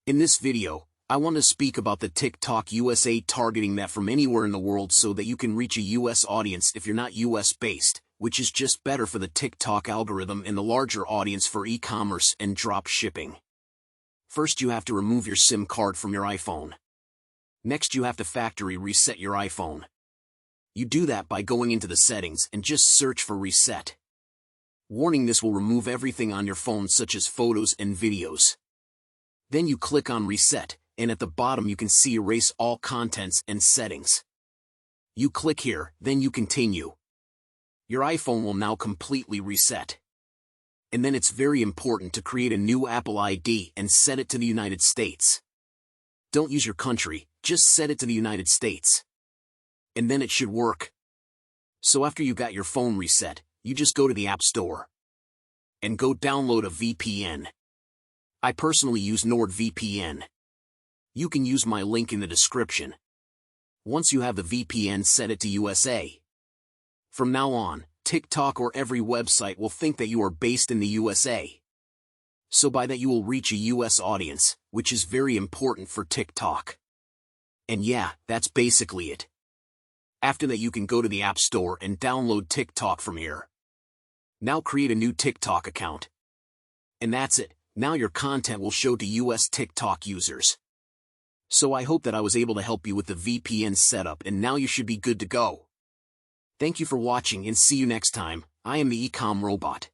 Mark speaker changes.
Speaker 1: In this video, I want to speak about the TikTok USA targeting that from anywhere in the world so that you can reach a US audience if you're not US based, which is just better for the TikTok algorithm and the larger audience for e-commerce and drop shipping. First, you have to remove your SIM card from your iPhone. Next, you have to factory reset your iPhone. You do that by going into the settings and just search for reset. Warning: this will remove everything on your phone such as photos and videos. Then you click on reset, and at the bottom you can see erase all contents and settings. You click here, then you continue. Your iPhone will now completely reset. And then it's very important to create a new Apple ID and set it to the United States. Don't use your country, just set it to the United States. And then it should work. So after you got your phone reset, you just go to the App Store and go download a VPN. I personally use NordVPN. You can use my link in the description. Once you have the VPN, set it to USA. From now on, TikTok or every website will think that you are based in the USA. So by that you will reach a US audience, which is very important for TikTok. And yeah, that's basically it. After that you can go to the App Store and download TikTok from here. Now create a new TikTok account. And that's it. Now your content will show to US TikTok users. So I hope that I was able to help you with the VPN setup, and now you should be good to go. Thank you for watching and see you next time. I am the Ecom Robot.